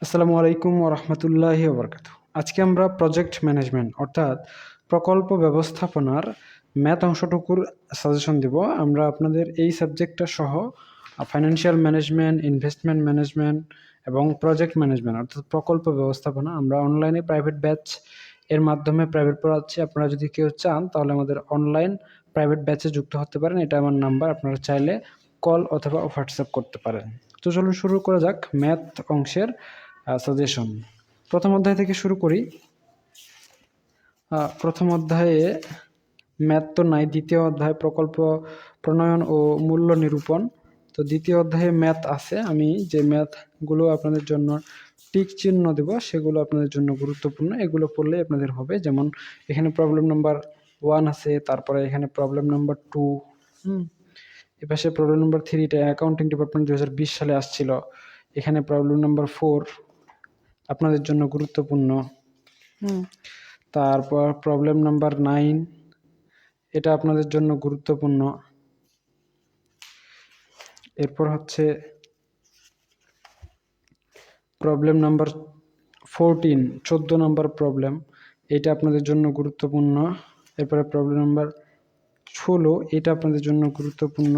আসসালামু আলাইকুম ওয়া রাহমাতুল্লাহি ওয়া বারাকাতুহু। আজকে আমরা প্রজেক্ট ম্যানেজমেন্ট অর্থাৎ প্রকল্প ব্যবস্থাপনার ম্যাথ অংশটুকুর সাজেশন দিব। আমরা আপনাদের এই সাবজেক্টটা সহ ফাইন্যান্সিয়াল ম্যানেজমেন্ট, ইনভেস্টমেন্ট ম্যানেজমেন্ট এবং প্রজেক্ট ম্যানেজমেন্ট অর্থাৎ প্রকল্প ব্যবস্থাপনা আমরা অনলাইনে প্রাইভেট ব্যাচ এর মাধ্যমে প্রাইভেট পড়াচ্ছি। আপনারা যদি কেউ চান তাহলে আমাদের অনলাইন প্রাইভেট ব্যাচে যুক্ত হতে পারেন। এটা আমার নাম্বার, আপনারা চাইলে কল অথবা হোয়াটসঅ্যাপ করতে পারেন। তো চলুন শুরু করা যাক ম্যাথ অংশের সাজেশন। প্রথম অধ্যায় থেকে শুরু করি। প্রথম অধ্যায়ে ম্যাথ তো নাই, দ্বিতীয় অধ্যায় প্রকল্প প্রণয়ন ও মূল্য নিরূপণ। তো দ্বিতীয় অধ্যায়ে ম্যাথ আছে। আমি যে ম্যাথগুলো আপনাদের জন্য টিক চিহ্ন দেব সেগুলো আপনাদের জন্য গুরুত্বপূর্ণ, এগুলো পড়লে আপনাদের হবে। যেমন এখানে প্রবলেম নাম্বার 1 আছে, তারপরে এখানে প্রবলেম নাম্বার 2, এপাশে প্রবলেম নাম্বার 3, এটা অ্যাকাউন্টিং ডিপার্টমেন্ট 2020 সালে আসছিল। এখানে প্রবলেম নাম্বার 4 আপনাদের জন্য গুরুত্বপূর্ণ। তারপর প্রবলেম নাম্বার 9, এটা আপনাদের জন্য গুরুত্বপূর্ণ। এরপর হচ্ছে প্রবলেম নাম্বার 14, 14 নাম্বার প্রবলেম, এটা আপনাদের জন্য গুরুত্বপূর্ণ। এরপরে প্রবলেম নাম্বার 16, এটা আপনাদের জন্য গুরুত্বপূর্ণ।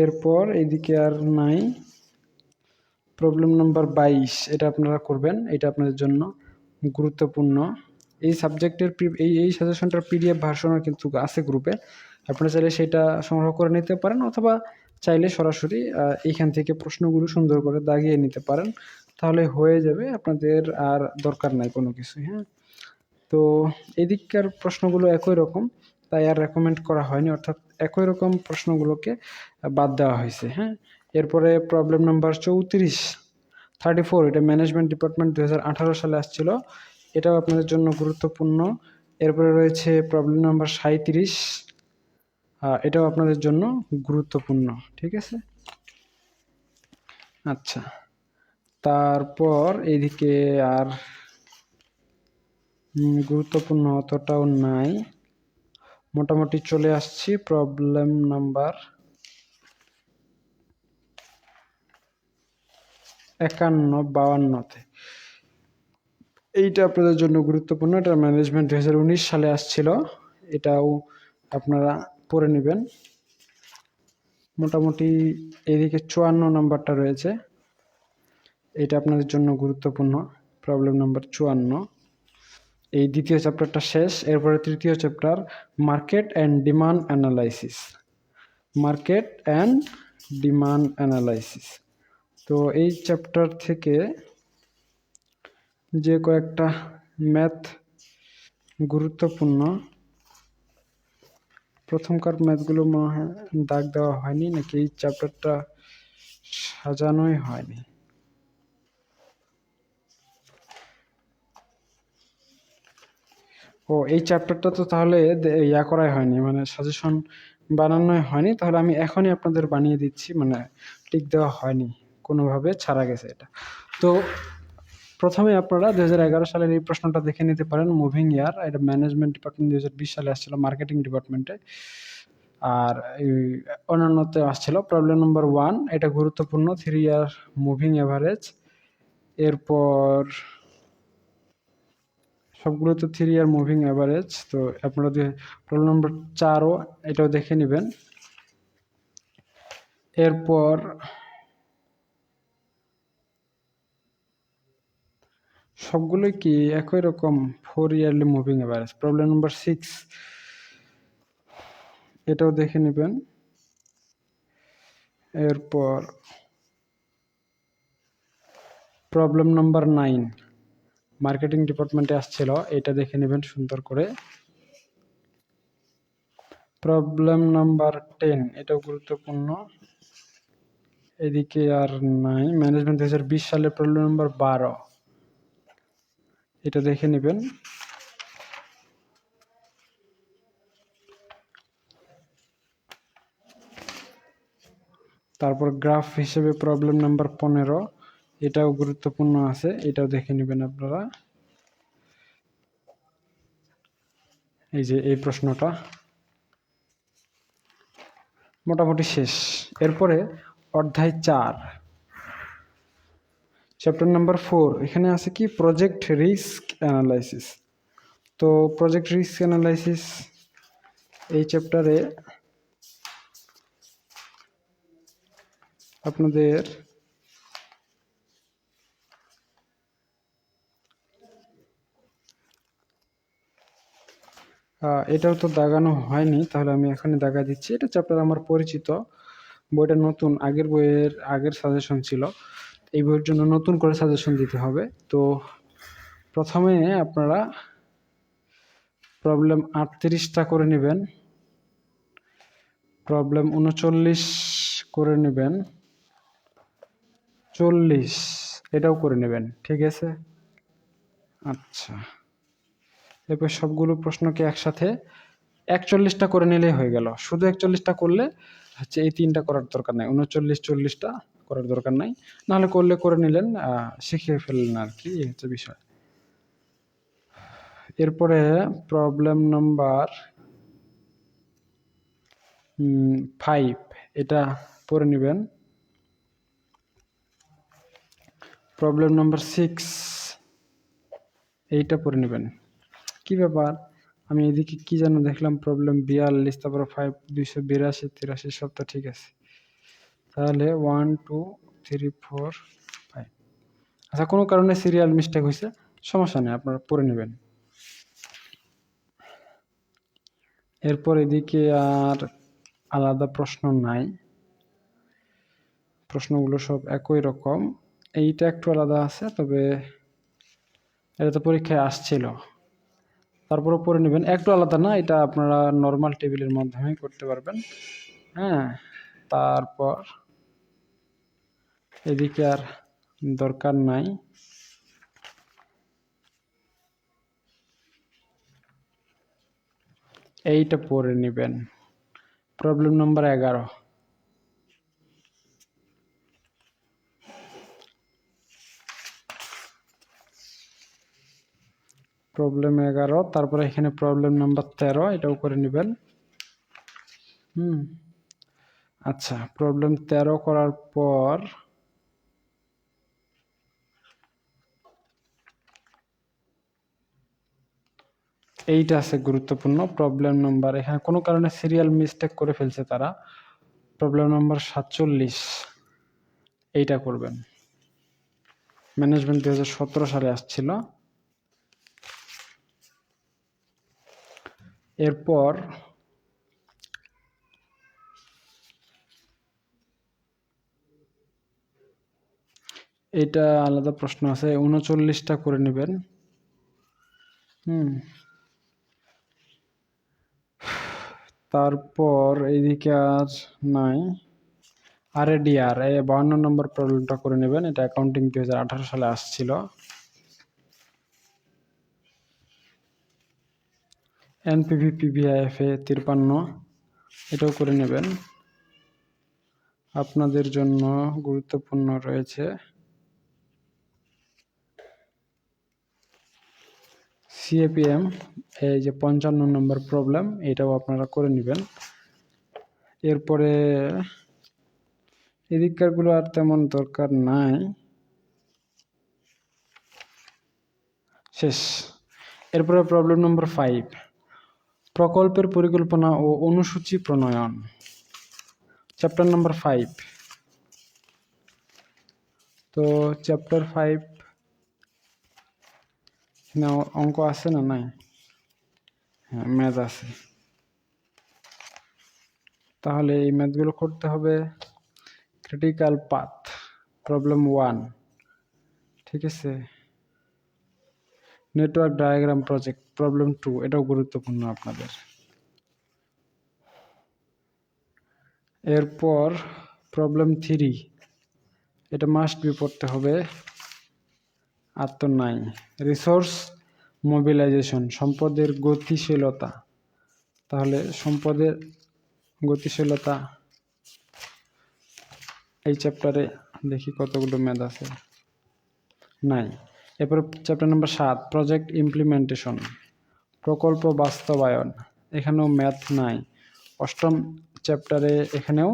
এরপর এইদিকে আর নাই। প্রবলেম নাম্বার 22, এটা আপনারা করবেন, এটা আপনাদের জন্য গুরুত্বপূর্ণ। এই সাবজেক্টের এই সাজেশনটার পিডিএফ ভার্সনও কিন্তু আছে গ্রুপে, আপনারা চাইলে সেটা সংগ্রহ করে নিতে পারেন অথবা চাইলে সরাসরি এইখান থেকে প্রশ্নগুলো সুন্দর করে দাগিয়ে নিতে পারেন, তাহলে হয়ে যাবে, আপনাদের আর দরকার নাই কোনো কিছু। হ্যাঁ, তো এদিককার প্রশ্নগুলো একই রকম, তাই আর রেকমেন্ড করা হয়নি, অর্থাৎ একই রকম প্রশ্নগুলোকে বাদ দেওয়া হয়েছে। হ্যাঁ, এরপরে প্রবলেম নাম্বার 34, এটা ম্যানেজমেন্ট ডিপার্টমেন্ট 2018 সালে আসছিল, এটাও আপনাদের জন্য গুরুত্বপূর্ণ। এরপরে রয়েছে প্রবলেম নাম্বার 37, এটাও আপনাদের জন্য গুরুত্বপূর্ণ। ঠিক আছে, আচ্ছা। তারপর এইদিকে আর গুরুত্বপূর্ণ অতটাও নাই, মোটামুটি চলে আসছি প্রবলেম নাম্বার 51-52-তে। এইটা আপনাদের জন্য গুরুত্বপূর্ণ, এটা ম্যানেজমেন্ট 2019 সালে আসছিল, এটাও আপনারা পড়ে নেবেন। মোটামুটি এদিকে 54 নাম্বারটা রয়েছে, এটা আপনাদের জন্য গুরুত্বপূর্ণ, প্রবলেম নাম্বার 54। এই দ্বিতীয় চ্যাপ্টারটা শেষ। এরপরে তৃতীয় chapter market and demand analysis. Market and demand analysis, তো এই চ্যাপ্টার থেকে যে কয়েকটা ম্যাথ গুরুত্বপূর্ণ, প্রথমকার ম্যাথগুলো মনে হয় দাগ দেওয়া হয়নি, নাকি এই চ্যাপ্টারটা সাজানোই হয়নি। ও, এই চ্যাপ্টারটা তো তাহলে ইয়া করাই হয়নি, মানে সাজেশন বানানোই হয়নি, তাহলে আমি এখনই আপনাদের বানিয়ে দিচ্ছি, মানে টিক দেওয়া হয়নি, কোনোভাবে ছাড়া গেছে এটা। তো প্রথমে আপনারা 2011 সালের এই প্রশ্নটা দেখে নিতে পারেন, মুভিং ইয়ার, এটা ম্যানেজমেন্ট ডিপার্টমেন্ট 2020 সালে আসছিল মার্কেটিং ডিপার্টমেন্টে, আর অন্যান্যতে আসছিল প্রবলেম নাম্বার 1, এটা গুরুত্বপূর্ণ, 3 ইয়ার মুভিং অ্যাভারেজ। এরপর সবগুলো তো 3 ইয়ার মুভিং অ্যাভারেজ, তো আপনারা প্রবলেম নাম্বার 4ও এটাও দেখে নেবেন। এরপর সবগুলোই কি একই রকম, 4 yearly moving average. Problem number 6, এটাও দেখে নেবেন। এরপর প্রবলেম নাম্বার 9, মার্কেটিং ডিপার্টমেন্টে আসছিল, এটা দেখে নেবেন সুন্দর করে। প্রবলেম নাম্বার 10, এটাও গুরুত্বপূর্ণ, এদিকে আর নাই। ম্যানেজমেন্ট 2020 সালের প্রবলেম নাম্বার 12, এটা দেখে নেবেন। তারপর গ্রাফ হিসেবে প্রবলেম নাম্বার 15, এটাও গুরুত্বপূর্ণ আছে, এটাও দেখে নেবেন আপনারা। এই যে এই প্রশ্নটা মোটামুটি শেষ। এরপরে অধ্যায় 4, চ্যাপ্টার নাম্বার 4 এখানে আছে কি প্রজেক্ট রিস্ক অ্যানালাইসিস। তো প্রজেক্ট রিস্ক অ্যানালাইসিস এই চ্যাপ্টারে আপনাদের এটাও তো দাগানো হয়নি, তাহলে আমি এখানে দাগা দিচ্ছি। এটা চ্যাপ্টার আমার পরিচিত, বইটা নতুন, আগের বইয়ের আগের সাজেশন ছিল, এই বইয়ের জন্য নতুন করে সাজেশন দিতে হবে। তো প্রথমে আপনারা প্রবলেম 38টা করে নেবেন, প্রবলেম 39 করে নেবেন, 40 এটাও করে নেবেন, ঠিক আছে। আচ্ছা, এরপর সবগুলো প্রশ্নকে একসাথে 41টা করে নিলেই হয়ে গেল। শুধু 41টা করলে হচ্ছে এই 3টা করার দরকার নাই, 39 40টা করার দরকার নাই, নাহলে করলে করে নিলেন, শিখিয়ে ফেললেন আর কি, এই হচ্ছে বিষয়। এরপরে প্রবলেম নাম্বার 5 এটা পড়ে নেবেন। প্রবলেম নাম্বার 6 এইটা পড়ে নেবেন। কি ব্যাপার, আমি এদিকে কি যেন দেখলাম প্রবলেম 42, তারপরে 5 282 83 সব তো ঠিক আছে, তাহলে 1 2 3 4 5। আচ্ছা, কোনো কারণে সিরিয়াল মিস্টেক হয়েছে, সমস্যা নেই, আপনারা পড়ে নেবেন। এরপর এদিকে আর আলাদা প্রশ্ন নাই, প্রশ্নগুলো সব একই রকম। এইটা একটু আলাদা আছে, তবে এটা তো পরীক্ষায় আসছিল, তারপরে পড়ে নেবেন। একটু আলাদা না, এটা আপনারা নর্মাল টেবিলের মাধ্যমেই করতে পারবেন। হ্যাঁ, তারপর এদিকে আর দরকার নাই। এইটা পড়ে নেবেন, প্রবলেম নাম্বার 11। প্রবলেম 11, তারপরে এখানে প্রবলেম নাম্বার 13, এটাও করে নেবেন। আচ্ছা, প্রবলেম 13 করার পর এইটা আছে গুরুত্বপূর্ণ প্রবলেম নাম্বার, এখানে কোনো কারণে সিরিয়াল মিস্টেক করে ফেলছে তারা, প্রবলেম নাম্বার 47 এইটা করবেন। ম্যানেজমেন্ট 2017 সালে আসছিল। এরপর এটা আলাদা প্রশ্ন আছে, 39টা করে নেবেন। তারপর এইদিকে আর নাই। RADR এই 52 নম্বর প্রবলেমটা করে নেবেন, এটা অ্যাকাউন্টিং 2018 সালে আসছিল। NPV PVIF 53 এটাও করে নেবেন, আপনাদের জন্য গুরুত্বপূর্ণ রয়েছে। CAPM এই যে 55 নম্বর প্রবলেম, এটাও আপনারা করে নেবেন। এরপরে এদিককারগুলো আর তেমন দরকার নাই, শেষ। এরপরে প্রবলেম নম্বর 5, প্রকল্পের পরিকল্পনা ও অনুসূচি প্রণয়ন, চ্যাপ্টার নাম্বার 5। তো চ্যাপ্টার 5 এখানে অঙ্ক আছে না নাই? হ্যাঁ, ম্যাথ আছে, তাহলে এই ম্যাথগুলো করতে হবে। ক্রিটিক্যাল পাথ প্রবলেম 1, ঠিক আছে। নেটওয়ার্ক ডায়াগ্রাম প্রজেক্ট প্রবলেম 2, এটাও গুরুত্বপূর্ণ আপনাদের। এরপর প্রবলেম 3, এটা মাস্ট বি পড়তে হবে, আর তো নাই। রিসোর্স মোবিলাইজেশন, সম্পদের গতিশীলতা, তাহলে সম্পদের গতিশীলতা এই চ্যাপ্টারে দেখি কতগুলো ম্যাথ আছে, নাই। এরপর চ্যাপ্টার নাম্বার 7, প্রজেক্ট ইমপ্লিমেন্টেশন, প্রকল্প বাস্তবায়ন, এখানেও ম্যাথ নাই। 8ম চ্যাপ্টারে এখানেও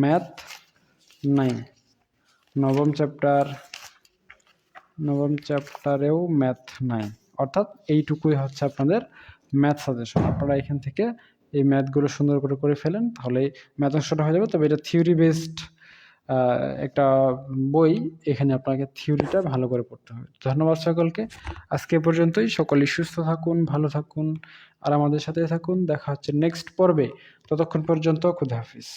ম্যাথ নাই। 9ম চ্যাপ্টার নবম চ্যাপ্টারেও ম্যাথ নাই, অর্থাৎ এইটুকুই হচ্ছে আপনাদের ম্যাথ সাজেশন। আপনারা এখান থেকে এই ম্যাথগুলো সুন্দর করে করে ফেলেন, তাহলে ম্যাথ অংশটা হয়ে যাবে। তবে এটা থিওরি বেসড একটা বই, এখানে আপনাকে থিওরিটা ভালো করে পড়তে হবে। ধন্যবাদ সকলকে, আজকে এ পর্যন্তই। সকলেই সুস্থ থাকুন, ভালো থাকুন আর আমাদের সাথে থাকুন। দেখা হচ্ছে নেক্সট পর্বে। ততক্ষণ পর্যন্ত খুদা হাফিজ।